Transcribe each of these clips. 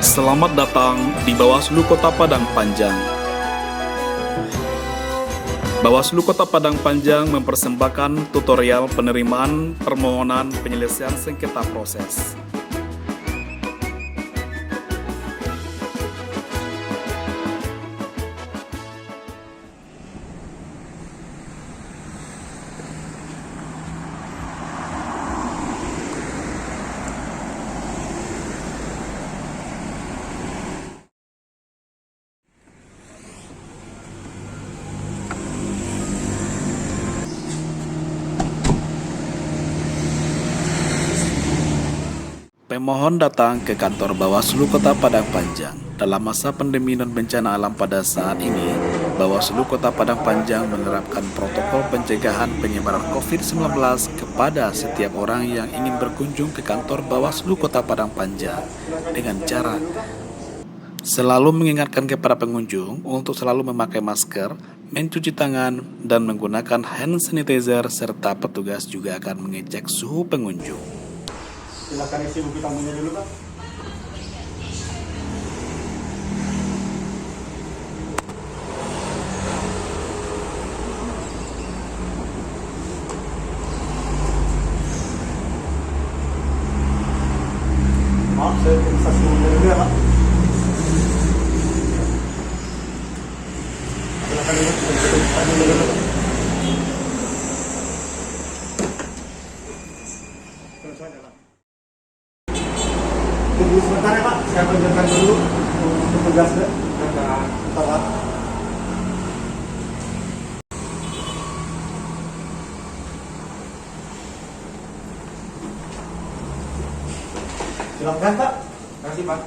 Selamat datang di Bawaslu Kota Padang Panjang. Bawaslu Kota Padang Panjang mempersembahkan tutorial penerimaan permohonan penyelesaian sengketa proses. Pemohon datang ke kantor Bawaslu Kota Padang Panjang. Dalam masa pandemi dan bencana alam pada saat ini, Bawaslu Kota Padang Panjang menerapkan protokol pencegahan penyebaran COVID-19 kepada setiap orang yang ingin berkunjung ke kantor Bawaslu Kota Padang Panjang dengan cara selalu mengingatkan kepada pengunjung untuk selalu memakai masker, mencuci tangan, dan menggunakan hand sanitizer, serta petugas juga akan mengecek suhu pengunjung. Silakan isi buku tamunya dulu, Pak. Maaf, saya bisa sebelumnya dulu ya, Pak. Silakan dulu, kita dulu, Pak. Terus aja, Pak. Tunggu sebentar ya, Pak. Saya panggilkan dulu petugasnya. Pak. Silakan, Pak. Terima kasih, Pak.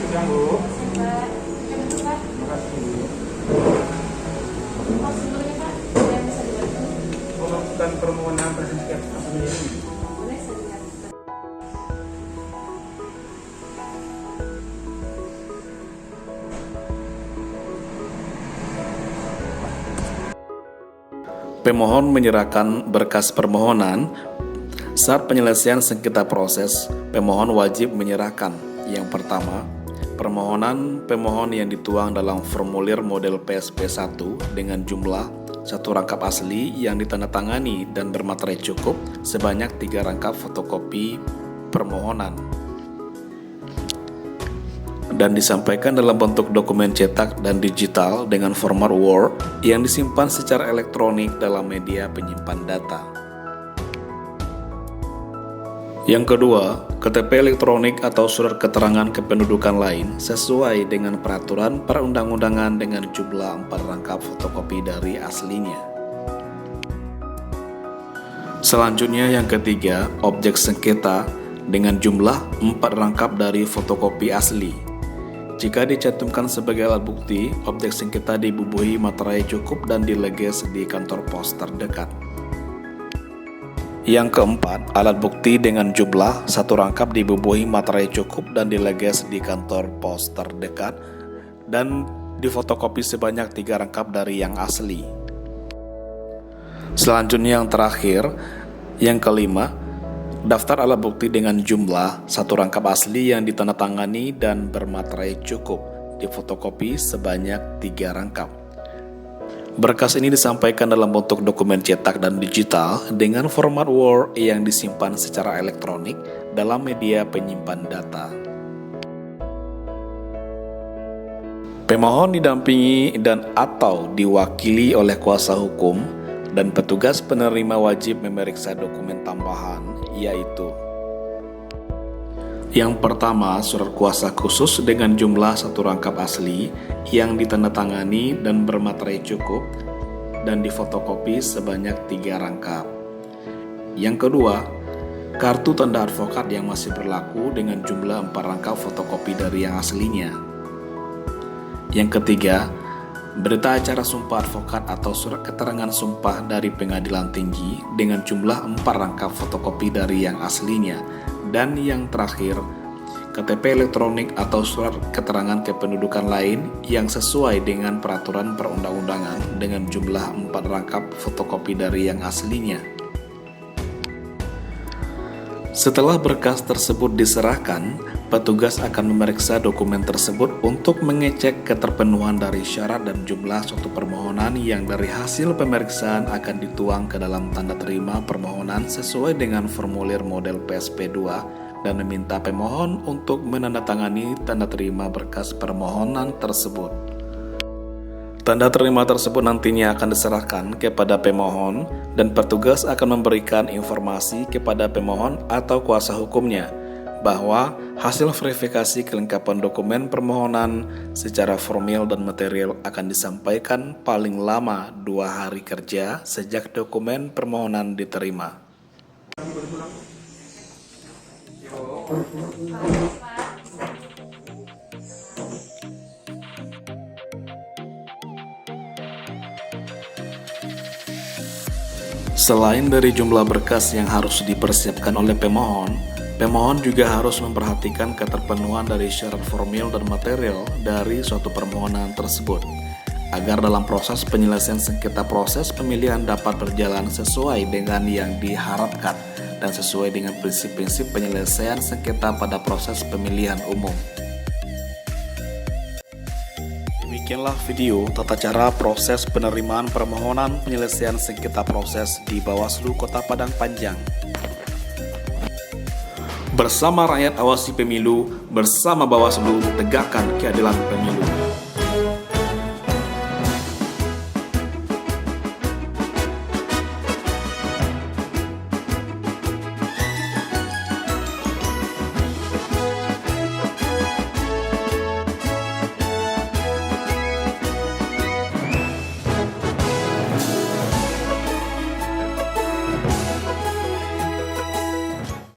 Siang, Bu. Terima kasih, Bu. Melakukan permohonan presiden ini. Pemohon menyerahkan berkas permohonan. Saat penyelesaian sengketa proses, pemohon wajib menyerahkan yang pertama, permohonan pemohon yang dituang dalam formulir model PSP1 dengan jumlah 1 rangkap asli yang ditandatangani dan bermaterai cukup sebanyak 3 rangkap fotokopi permohonan dan disampaikan dalam bentuk dokumen cetak dan digital dengan format Word yang disimpan secara elektronik dalam media penyimpan data. Yang kedua, KTP elektronik atau surat keterangan kependudukan lain sesuai dengan peraturan perundang-undangan dengan jumlah 4 rangkap fotokopi dari aslinya. Selanjutnya yang ketiga, objek sengketa dengan jumlah 4 rangkap dari fotokopi asli. Jika dicantumkan sebagai alat bukti, objek sengketa dibubuhi materai cukup dan dileges di kantor pos terdekat. Yang keempat, alat bukti dengan jumlah 1 rangkap dibubuhi materai cukup dan dileges di kantor pos terdekat dan difotokopi sebanyak 3 rangkap dari yang asli. Selanjutnya yang terakhir, yang kelima, daftar alat bukti dengan jumlah 1 rangkap asli yang ditandatangani dan bermaterai cukup, difotokopi sebanyak 3 rangkap. Berkas ini disampaikan dalam bentuk dokumen cetak dan digital dengan format Word yang disimpan secara elektronik dalam media penyimpan data. Pemohon didampingi dan atau diwakili oleh kuasa hukum dan petugas penerima wajib memeriksa dokumen tambahan, yaitu yang pertama, surat kuasa khusus dengan jumlah 1 rangkap asli yang ditandatangani dan bermaterai cukup dan difotokopi sebanyak 3 rangkap. Yang kedua, kartu tanda advokat yang masih berlaku dengan jumlah 4 rangkap fotokopi dari yang aslinya. Yang ketiga, berita acara sumpah advokat atau surat keterangan sumpah dari pengadilan tinggi dengan jumlah 4 rangkap fotokopi dari yang aslinya. Dan yang terakhir, KTP elektronik atau surat keterangan kependudukan lain yang sesuai dengan peraturan perundang-undangan dengan jumlah 4 rangkap fotokopi dari yang aslinya. Setelah berkas tersebut diserahkan, petugas akan memeriksa dokumen tersebut untuk mengecek keterpenuhan dari syarat dan jumlah suatu permohonan yang dari hasil pemeriksaan akan dituang ke dalam tanda terima permohonan sesuai dengan formulir model PSP2 dan meminta pemohon untuk menandatangani tanda terima berkas permohonan tersebut. Tanda terima tersebut nantinya akan diserahkan kepada pemohon dan petugas akan memberikan informasi kepada pemohon atau kuasa hukumnya bahwa hasil verifikasi kelengkapan dokumen permohonan secara formal dan material akan disampaikan paling lama 2 hari kerja sejak dokumen permohonan diterima. Selain dari jumlah berkas yang harus dipersiapkan oleh pemohon juga harus memperhatikan keterpenuhan dari syarat formal dan material dari suatu permohonan tersebut, agar dalam proses penyelesaian sengketa proses pemilihan dapat berjalan sesuai dengan yang diharapkan dan sesuai dengan prinsip-prinsip penyelesaian sengketa pada proses pemilihan umum. Demikianlah video tata cara proses penerimaan permohonan penyelesaian sengketa proses di Bawaslu Kota Padang Panjang. Bersama rakyat awasi pemilu, bersama Bawaslu tegakkan keadilan pemilu.